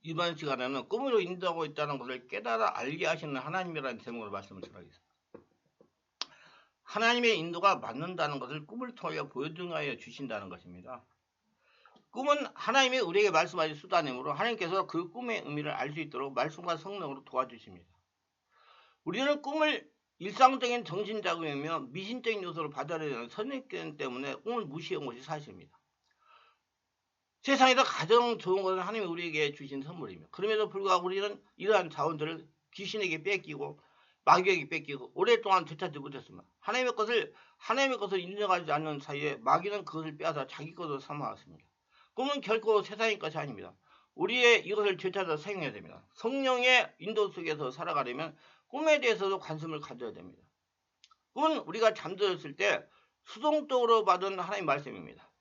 이번 시간에는 꿈으로 인도하고 있다는 것을 깨달아 알게 하시는 하나님이라는 제목으로 말씀을 드리겠습니다. 하나님의 인도가 맞는다는 것을 꿈을 통해 보여등하여 주신다는 것입니다. 꿈은 하나님이 우리에게 말씀하신 수단이므로 하나님께서 그 꿈의 의미를 알 수 있도록 말씀과 성령으로 도와주십니다. 우리는 꿈을 일상적인 정신작용이며 미신적인 요소로 받아들이는 선입견 때문에 꿈을 무시한 것이 사실입니다. 세상에서 가장 좋은 것은 하나님이 우리에게 주신 선물입니다. 그럼에도 불구하고 우리는 이러한 자원들을 귀신에게 뺏기고 마귀에게 뺏기고 오랫동안 되찾지 못했습니다. 하나님의 것을 인정하지 않는 사이에 마귀는 그것을 빼앗아 자기 것으로 삼아왔습니다. 꿈은 결코 세상의 것이 아닙니다. 우리의 이것을 되찾아 사용해야 됩니다. 성령의 인도 속에서 살아가려면 꿈에 대해서도 관심을 가져야 됩니다. 꿈은 우리가 잠들었을 때 수동적으로 받은 하나님의 말씀입니다.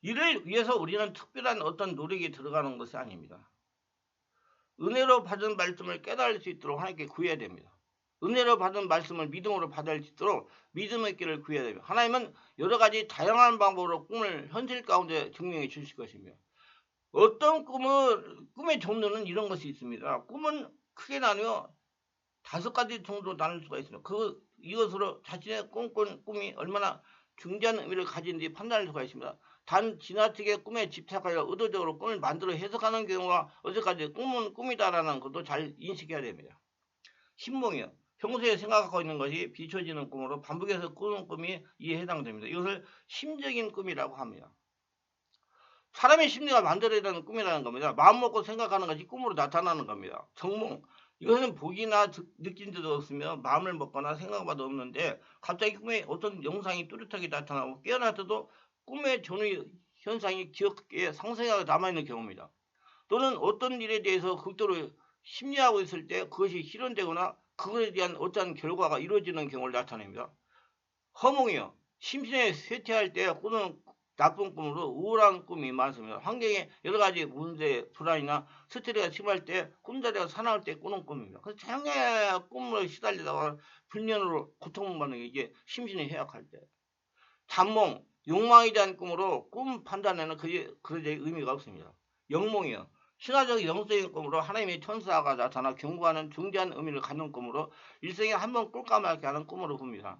이를 위해서 우리는 특별한 어떤 노력이 들어가는 것이 아닙니다. 은혜로 받은 말씀을 깨달을 수 있도록 하나님께 구해야 됩니다. 은혜로 받은 말씀을 믿음으로 받을 수 있도록 믿음의 길을 구해야 됩니다. 하나님은 여러 가지 다양한 방법으로 꿈을 현실 가운데 증명해 주실 것이며 어떤 꿈의 종류는 이런 것이 있습니다. 꿈은 크게 나누어 5가지 정도로 나눌 수가 있습니다. 이것으로 자신의 꿈꾼 꿈이 얼마나 중대한 의미를 가지는지 판단할 수가 있습니다. 단 지나치게 꿈에 집착하여 의도적으로 꿈을 만들어 해석하는 경우가 어디까지 꿈은 꿈이다라는 것도 잘 인식해야 됩니다. 신몽이요. 평소에 생각하고 있는 것이 비춰지는 꿈으로 반복해서 꾸는 꿈이 이에 해당됩니다. 이것을 심적인 꿈이라고 합니다. 사람의 심리가 만들어내는 꿈이라는 겁니다. 마음 먹고 생각하는 것이 꿈으로 나타나는 겁니다. 정몽. 이것은 보기나 느낀 적도 없으며 마음을 먹거나 생각봐도 없는데 갑자기 꿈에 어떤 영상이 뚜렷하게 나타나고 깨어나서도 꿈의 전의 현상이 기억에 상세하게 남아있는 경우입니다. 또는 어떤 일에 대해서 극도로 심리하고 있을 때 그것이 실현되거나 그것에 대한 어떠한 결과가 이루어지는 경우를 나타냅니다. 허몽이요. 심신에 쇠퇴할 때 꾸는 나쁜 꿈으로 우울한 꿈이 많습니다. 환경에 여러 가지 문제, 불안이나 스트레스가 심할 때 꿈자리가 사나울 때 꾸는 꿈입니다. 그래서 장애 꿈을 시달리다가 불면으로 고통받는 게 이게 심신이 해악할 때. 잠몽, 욕망에 대한 꿈으로 꿈 판단에는 그러지 의미가 없습니다. 영몽이요. 신화적 영적인 꿈으로 하나님의 천사가 나타나 경고하는 중대한 의미를 갖는 꿈으로 일생에 한번 꿀까 말까 하는 꿈으로 봅니다.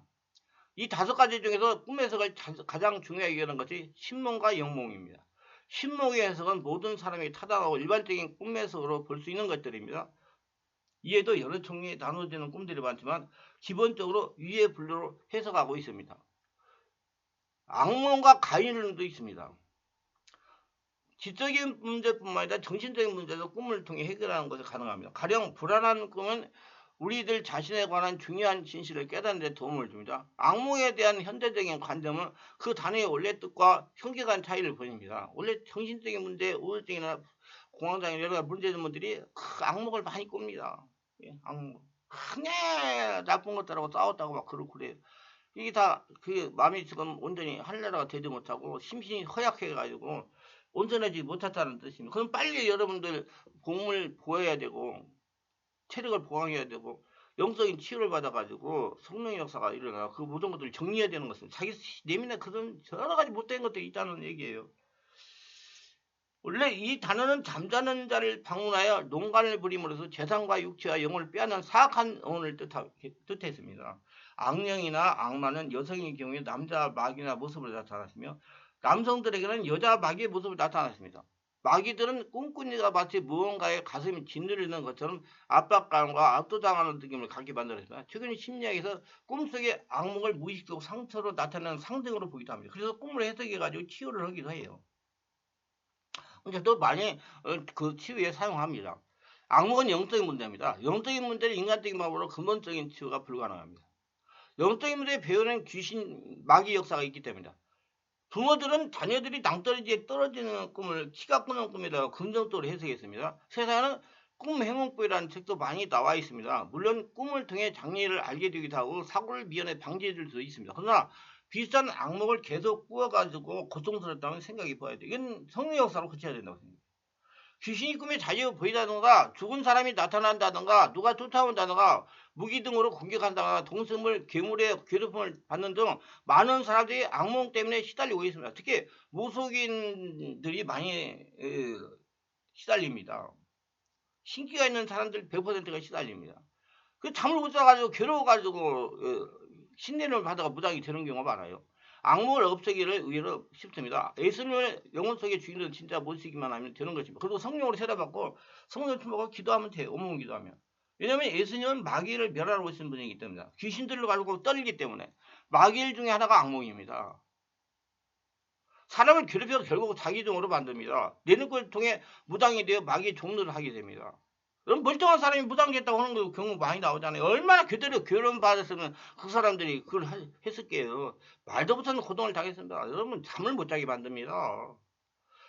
이 5가지 중에서 꿈 해석을 가장 중요하게 여기는 것이 신몽과 영몽입니다. 신몽의 해석은 모든 사람이 타당하고 일반적인 꿈 해석으로 볼 수 있는 것들입니다. 이에도 여러 종류의 나눠지는 꿈들이 많지만 기본적으로 위의 분류로 해석하고 있습니다. 악몽과 가인론도 있습니다. 지적인 문제뿐만 아니라 정신적인 문제도 꿈을 통해 해결하는 것이 가능합니다. 가령 불안한 꿈은 우리들 자신에 관한 중요한 진실을 깨닫는 데 도움을 줍니다. 악몽에 대한 현대적인 관점은 그 단어의 원래 뜻과 현격한 차이를 보입니다. 원래 정신적인 문제, 우울증이나 공황장애 여러 가지 문제들이 악몽을 많이 꿉니다. 악몽. 크게 나쁜 것들하고 싸웠다고 막 그래요. 이게 다 그 마음이 지금 온전히 하늘나라가 되지 못하고 심신이 허약해가지고 온전하지 못하다는 뜻입니다. 그럼 빨리 여러분들 공을 보여야 되고 체력을 보강해야 되고 영적인 치유를 받아가지고 성령의 역사가 일어나 그 모든 것들을 정리해야 되는 것은 자기 내면에 그런 여러 가지 못된 것들이 있다는 얘기예요. 원래 이 단어는 잠자는 자를 방문하여 농간을 부림으로써 재산과 육체와 영혼을 빼앗는 사악한 영혼을 뜻했습니다. 악령이나 악마는 여성의 경우에 남자 마귀나 모습으로 나타났으며 남성들에게는 여자 마귀의 모습으로 나타났습니다. 마귀들은 꿈꾸니가 마치 무언가에 가슴이 짓누르는 것처럼 압박감과 압도당하는 느낌을 갖게 만들었습니다. 최근 심리학에서 꿈속의 악몽을 무의식적 상처로 나타내는 상징으로 보기도 합니다. 그래서 꿈을 해석해가지고 치유를 하기도 해요. 근데 또 많이 그 치유에 사용합니다. 악몽은 영적인 문제입니다. 영적인 문제를 인간적인 방법으로 근본적인 치유가 불가능합니다. 영적인 문제에 배우는 귀신, 마귀 역사가 있기 때문이다. 부모들은 자녀들이 낭떠러지에 떨어지는 꿈을 키가 꾸는 꿈이라고 긍정적으로 해석했습니다. 세상에는 꿈 해몽법이라는 책도 많이 나와 있습니다. 물론 꿈을 통해 장래를 알게 되기도 하고 사고를 미연에 방지해 줄 수 있습니다. 그러나 비슷한 악몽을 계속 꾸어가지고 고통스럽다는 생각이 보여야 돼요. 이건 성령 역사로 고쳐야 된다고 생각합니다. 귀신이 꿈에 자주 보이다든가 죽은 사람이 나타난다든가 누가 쫓아온다든가 무기 등으로 공격한다거나 동생물 괴물의 괴롭힘을 받는 등 많은 사람들이 악몽 때문에 시달리고 있습니다. 특히 무속인들이 많이 시달립니다. 신기가 있는 사람들 100%가 시달립니다. 그 잠을 못 자가지고 괴로워가지고 신뢰를 받아가 무당이 되는 경우가 많아요. 악몽을 없애기를 의외로 쉽습니다. 예수님의 영혼 속의 주인은 진짜 모시기만 하면 되는 것입니다. 그리고 성령으로 세례받고 성령 품어가 기도하면 돼요. 오문 기도하면. 왜냐하면 예수님은 마귀를 멸하러 오신 분이기 때문에 귀신들을 가지고 떨리기 때문에 마귀일 중에 하나가 악몽입니다. 사람을 괴롭혀서 결국 자기 종으로 만듭니다. 내는 걸 통해 무당이 되어 마귀의 종로를 하게 됩니다. 그럼 멀쩡한 사람이 무당됐다고 하는 경우 많이 나오잖아요. 얼마나 그대로 괴로움 받았으면 그 사람들이 그걸 했을게요. 말도 못하는 고통을 당했습니다. 여러분 잠을 못 자게 만듭니다.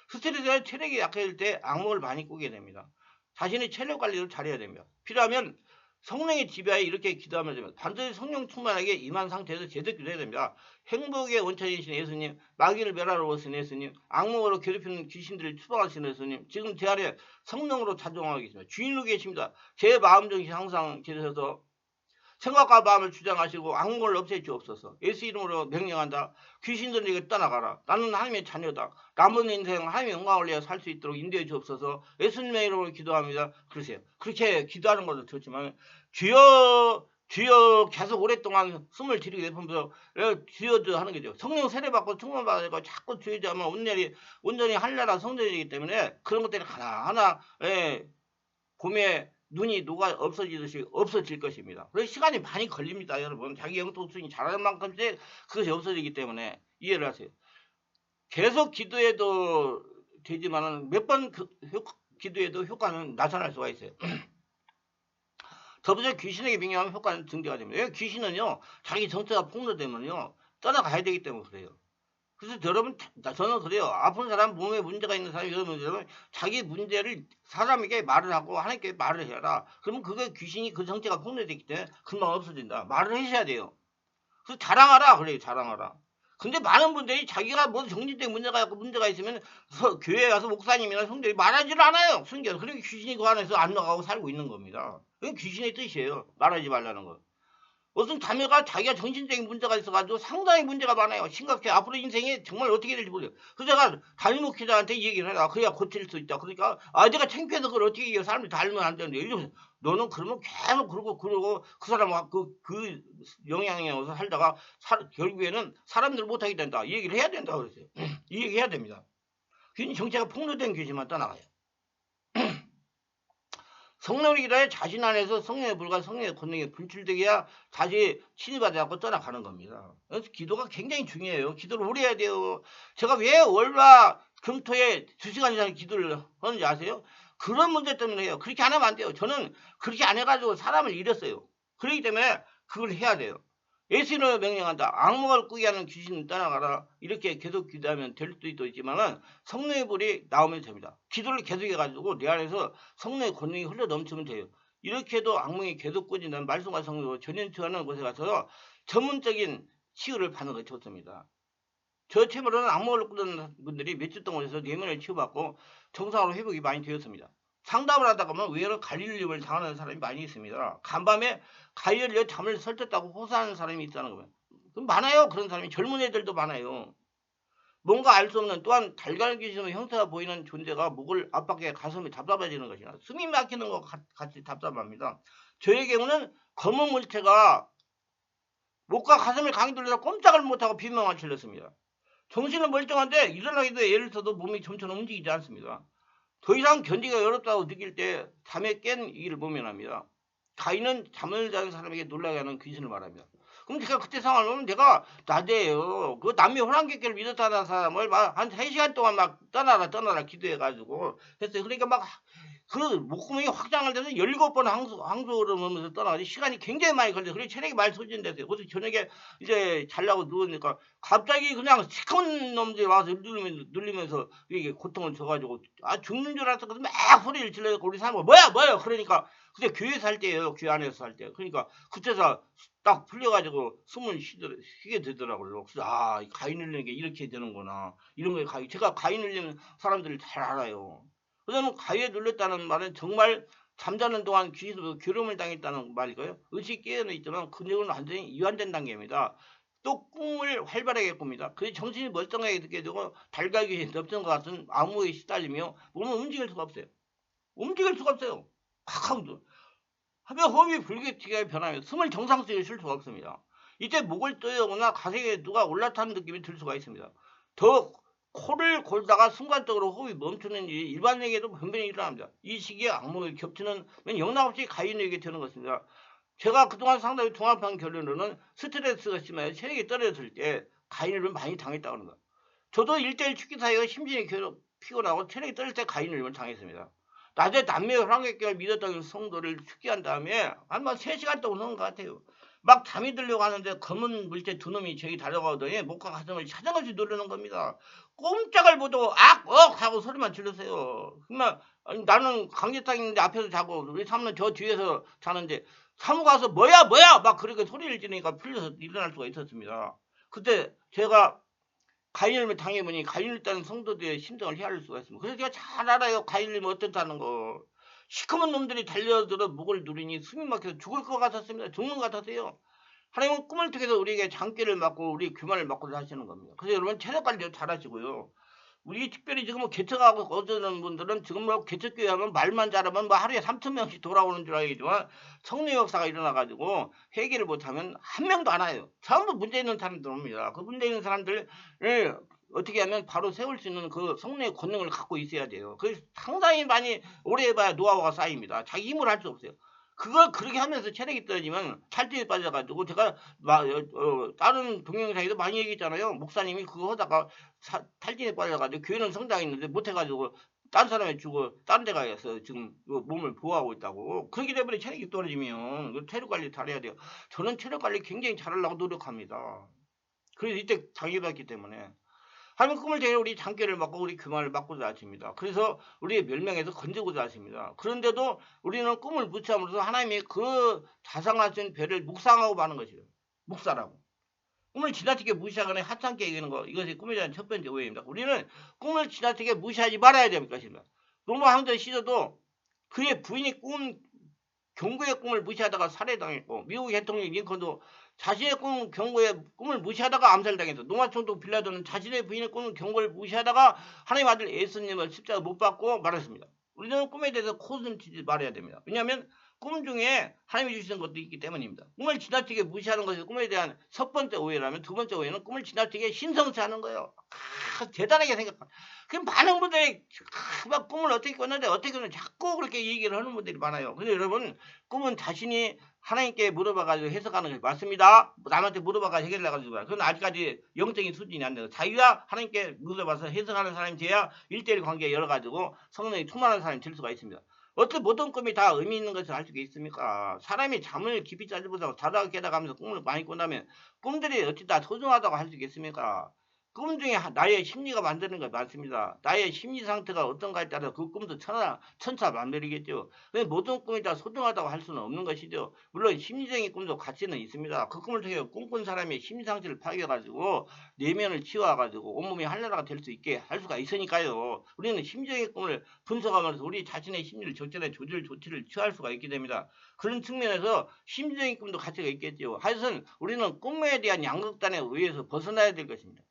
스트레스에 체력이 약해질 때 악몽을 많이 꾸게 됩니다. 자신의 체력 관리를 잘해야 됩니다. 필요하면 성령의 지배하에 이렇게 기도하면 됩니다. 반드시 성령 충만하게 임한 상태에서 제대로 기도해야 됩니다. 행복의 원천이신 예수님, 마귀를 멸하러 오신 예수님, 악몽으로 괴롭히는 귀신들을 추방하신 예수님, 지금 제 아래 성령으로 자정하고 계십니다. 주인으로 계십니다. 제 마음 정신 항상 계셔서 생각과 마음을 주장하시고 악몽을 없애 주옵소서. 예수 이름으로 명령한다. 귀신들에게 떠나가라. 나는 하나님의 자녀다. 남은 인생 하나님의 영광을 위해 살 수 있도록 인도해 주옵소서. 예수님의 이름으로 기도합니다. 그러세요. 그렇게 기도하는 것도 좋지만 주여 주여 계속 오랫동안 숨을 들이게 되면서 주여도 하는 거죠. 성령 세례받고 충만받고 자꾸 주여도 하면 온전히 한나라 성전이기 때문에 그런 것들이 하나하나 봄에 눈이 녹아 없어지듯이 없어질 것입니다. 그래서 시간이 많이 걸립니다, 여러분. 자기 영적순이 잘하는 만큼씩 그것이 없어지기 때문에 이해를 하세요. 계속 기도해도 되지만은 몇 번 기도해도 효과는 나타날 수가 있어요. 더불어 귀신에게 명령하면 효과는 증대가 됩니다. 왜? 귀신은요, 자기 정체가 폭로되면요, 떠나가야 되기 때문에 그래요. 그래서 여러분, 저는 그래요. 아픈 사람, 몸에 문제가 있는 사람이 여러분 자기 문제를 사람에게 말을 하고 하나님께 말을 해라. 그러면 그게 귀신이 그 정체가 폭로되기 때문에 금방 없어진다. 말을 하셔야 돼요. 그래서 자랑하라 그래요. 자랑하라. 근데 많은 분들이 자기가 뭐 정신적인 문제가 있으면 교회에 가서 목사님이나 성도들이 말하지를 않아요. 숨겨서. 그리고 귀신이 그 안에서 안 나가고 살고 있는 겁니다. 그게 귀신의 뜻이에요. 말하지 말라는 거. 무슨 자매가 자기가 정신적인 문제가 있어가지고 상당히 문제가 많아요. 심각해. 앞으로 인생이 정말 어떻게 될지 모르겠어요. 그래서 제가 담임 목회자한테 얘기를 해라. 그래야 고칠 수 있다. 그러니까 내가 창피해서 그걸 어떻게 이겨. 사람들이 다 알면 안 되는데 이러면서 너는 그러면 계속 그러고 그 사람과 그 영향에 서 살다가 결국에는 사람들 못하게 된다. 이 얘기를 해야 된다 그랬어요. 이 얘기 해야 됩니다. 귀신 정체가 폭로된 귀신만 떠나가요. 성령의 기도에 자신 안에서 성령의 불과 성령의 권능이 분출되기야 다시 침입하지 않고 떠나가는 겁니다. 그래서 기도가 굉장히 중요해요. 기도를 오래 해야 돼요. 제가 왜 월화 금토에 2시간 이상 기도를 하는지 아세요? 그런 문제 때문에 해요. 그렇게 안 하면 안 돼요. 저는 그렇게 안 해가지고 사람을 잃었어요. 그렇기 때문에 그걸 해야 돼요. 예수님을 명령한다. 악몽을 꾸게 하는 귀신은 떠나가라. 이렇게 계속 기도하면 될 수도 있지만은 성령의 불이 나오면 됩니다. 기도를 계속 해가지고 내 안에서 성령의 권능이 흘러 넘치면 돼요. 이렇게 해도 악몽이 계속 꾸진다는 말씀과 성령으로 전연치하는 곳에 가서 전문적인 치유를 받는 것이 좋습니다. 저 체험으로는 악몽을 꾸는 분들이 몇 주 동안 해서 내면을 치유받고 정상으로 회복이 많이 되었습니다. 상담을 하다 보면 의외로 관리염을 당하는 사람이 많이 있습니다. 간밤에 가열려 잠을 설쳤다고 호소하는 사람이 있다는 거예요. 많아요. 그런 사람이. 젊은 애들도 많아요. 뭔가 알 수 없는 또한 달걀 귀신의 형태가 보이는 존재가 목을 압박해 가슴이 답답해지는 것이나 숨이 막히는 것 같이 답답합니다. 저의 경우는 검은 물체가 목과 가슴을 강히 돌려서 꼼짝을 못하고 비명을 질렀습니다. 정신은 멀쩡한데 일어나기도 애를 써도 몸이 점점 움직이지 않습니다. 더 이상 견디기가 어렵다고 느낄 때 잠에 깬 이를 모면합니다. 가인은 잠을 자는 사람에게 놀라게 하는 귀신을 말합니다. 그럼 제가 그때 상황을 보면 내가 나대요. 그 남미 호랑객기를 믿었다는 사람을 한 3시간 동안 막 떠나라 기도해가지고 했어요. 그러니까 막 그 목구멍이 확장을 돼서 17번 항소를 하면서 떠나가지 시간이 굉장히 많이 걸려요. 그리고 체력이 많이 소진됐어요. 그래서 저녁에 이제 자려고 누우니까 갑자기 그냥 시커먼 놈들이 와서 눌리면서 이게 고통을 줘가지고 죽는 줄 알았어. 그래서 막 소리를 질러서 우리 사람은 뭐야 그러니까 그때 교회에서 할 때예요. 교회 안에서 할 때. 그러니까 그때서 딱 풀려가지고 숨을 쉬게 되더라고요. 그래서 가인 흘리는 게 이렇게 되는구나. 이런 거 제가 가인 흘리는 사람들을 잘 알아요. 그러면 가위에 눌렸다는 말은 정말 잠자는 동안 귀신으로 괴로움을 당했다는 말이고요. 의식이 깨어나 있지만 근육은 완전히 이완된 단계입니다. 또 꿈을 활발하게 꿉니다. 그래서 정신이 멀쩡하게 듣게 되고 달걀 귀신 덮친 것 같은 암호에 시달리며 몸을 움직일 수가 없어요. 움직일 수가 없어요. 하면 호흡이 불규칙하게 변하면 숨을 정상적으로 쉴 수가 없습니다. 이때 목을 조여오거나 가슴에 누가 올라타는 느낌이 들 수가 있습니다. 더 코를 골다가 순간적으로 호흡이 멈추는 일이 일반인에게도 변변히 일어납니다. 이 시기에 악몽이 겹치는 영락없이 가인에게 되는 것입니다. 제가 그동안 상당히 종합한 결론으로는 스트레스가 심하여 체력이 떨어졌을 때 가인을 많이 당했다고 합니다. 저도 1대1 축기 사이가 심신이 피곤하고 체력이 떨어질 때 가인을 당했습니다. 낮에 남매 혈관객을 믿었던 성도를 축기한 다음에 한 3시간 동안 오는 것 같아요. 막 잠이 들려고 하는데 검은 물체 두 놈이 저기 달려가더니 목과 가슴을 사정없이 누르는 겁니다. 꼼짝을 못하고 악억 하고 소리만 질렀어요. 정말 나는 강제탕인데 앞에서 자고 우리 사모는 저 뒤에서 자는데 사모가 와서 뭐야 막 그렇게 소리를 지르니까 풀려서 일어날 수가 있었습니다. 그때 제가 가인을 당해보니 가인을 따는 성도들의 심정을 헤아릴 수가 있습니다. 그래서 제가 잘 알아요. 가인이면 어떻다는 거. 시커먼 놈들이 달려들어 목을 누리니 숨이 막혀서 죽을 것 같았습니다. 죽는 것 같았어요. 하나님은 꿈을 통해서 우리에게 장기를 맞고 우리 규만을 맞고 하시는 겁니다. 그래서 여러분 체력 관리 잘 하시고요. 우리 특별히 지금 뭐 개척하고 거주하는 분들은 지금 뭐 개척교회 하면 말만 잘하면 뭐 하루에 3,000명씩 돌아오는 줄 알겠지만 성령 역사가 일어나가지고 회개를 못하면 한 명도 안 와요. 전부 문제 있는 사람들 옵니다. 그 문제 있는 사람들을 어떻게 하면 바로 세울 수 있는 그 성령의 권능을 갖고 있어야 돼요. 그래서 상당히 많이 오래 해봐야 노하우가 쌓입니다. 자기 힘으로 할 수 없어요. 그걸 그렇게 하면서 체력이 떨어지면 찰떡에 빠져가지고 제가 다른 동영상에도 많이 얘기했잖아요. 목사님이 그거 하다가 탈진에 빠져가지고 교회는 성장했는데 못해가지고 딴 사람에 주고 딴 데 가서 지금 몸을 보호하고 있다고. 그렇기 때문에 체력이 떨어지면 체력 관리 잘해야 돼요. 저는 체력 관리 굉장히 잘하려고 노력합니다. 그래서 이때 장애받기 때문에. 하나님 꿈을 대해 우리 장기를 맞고 우리 규만을 맞고자 하십니다. 그래서 우리의 멸망에서 건지고자 하십니다. 그런데도 우리는 꿈을 무시함으로써 하나님이 그 자상하신 배를 묵상하고 마는 것이에요. 묵사라고. 꿈을 지나치게 무시하거나 하찮게 여기는 것, 이것이 꿈에 대한 첫 번째 오해입니다. 우리는 꿈을 지나치게 무시하지 말아야 될 것입니다. 로마 황제 시저도 그의 부인이 경고의 꿈을 무시하다가 살해당했고, 미국 대통령 링컨도 자신의 경고의 꿈을 무시하다가 암살당했어. 노마 총독 빌라도는 자신의 부인의 경고를 무시하다가 하나님 아들 예수님을 십자가 못 박고 말했습니다. 우리는 꿈에 대해서 코슴치지 말아야 됩니다. 왜냐하면 꿈 중에 하나님이 주시는 것도 있기 때문입니다. 꿈을 지나치게 무시하는 것이 꿈에 대한 첫 번째 오해라면 두 번째 오해는 꿈을 지나치게 신성치 하는 거예요. 대단하게 생각합니다. 그럼 많은 분들이 막 꿈을 어떻게 꿨는데 어떻게 꿨는데 자꾸 그렇게 얘기를 하는 분들이 많아요. 근데 여러분 꿈은 자신이 하나님께 물어봐가지고 해석하는 것이 맞습니다. 남한테 물어봐가지고 해결해가지고 그건 아직까지 영적인 수준이 안 돼요. 자기가 하나님께 물어봐서 해석하는 사람이 돼야 1대1 관계에 열어가지고 성령이 충만한 사람이 될 수가 있습니다. 어떤 모든 꿈이 다 의미 있는 것을 알 수가 있습니까? 사람이 잠을 깊이 자지 못하고 자다가 깨다가면서 꿈을 많이 꾼다면 꿈들이 어찌 다 소중하다고 할 수 있겠습니까? 꿈 중에 나의 심리가 만드는 것 맞습니다. 나의 심리 상태가 어떤가에 따라 그 꿈도 천차만별이겠죠. 모든 꿈이 다 소중하다고 할 수는 없는 것이죠. 물론 심리적인 꿈도 가치는 있습니다. 그 꿈을 통해 꿈꾼 사람의 심리 상태를 파악해가지고 내면을 치워가지고 온몸이 한나라가 될 수 있게 할 수가 있으니까요. 우리는 심리적인 꿈을 분석하면서 우리 자신의 심리를 적절히 조치를 취할 수가 있게 됩니다. 그런 측면에서 심리적인 꿈도 가치가 있겠죠. 하여튼 우리는 꿈에 대한 양극단에 의해서 벗어나야 될 것입니다.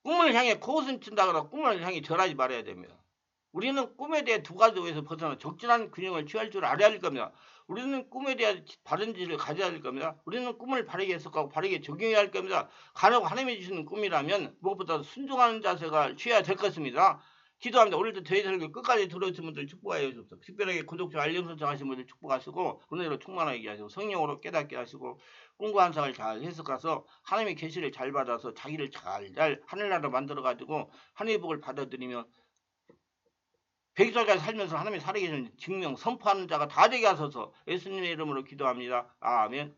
꿈을 향해 코웃음 친다거나 꿈을 향해 절하지 말아야 됩니다. 우리는 꿈에 대해 두 가지 오해에서 벗어나 적절한 균형을 취할 줄 알아야 할 겁니다. 우리는 꿈에 대한 바른 지식을 가져야 할 겁니다. 우리는 꿈을 바르게 해석하고 바르게 적용해야 할 겁니다. 간혹 하나님이 주시는 꿈이라면 무엇보다 순종하는 자세가 취해야 될 것입니다. 기도합니다. 오늘도 저희 설교 끝까지 들어주신 분들 축복하여 주옵소서. 특별하게 구독자 알림 설정하신 분들 축복하시고 은혜로 충만하게 하시고 성령으로 깨닫게 하시고 꿈과 환상을 잘 해석해서 하나님의 계시를 잘 받아서 자기를 잘 하늘나라 만들어가지고 하늘의 복을 받아들이며 100살까지 살면서 하나님의 살아계신 증명 선포하는 자가 다 되게 하소서. 예수님의 이름으로 기도합니다. 아멘.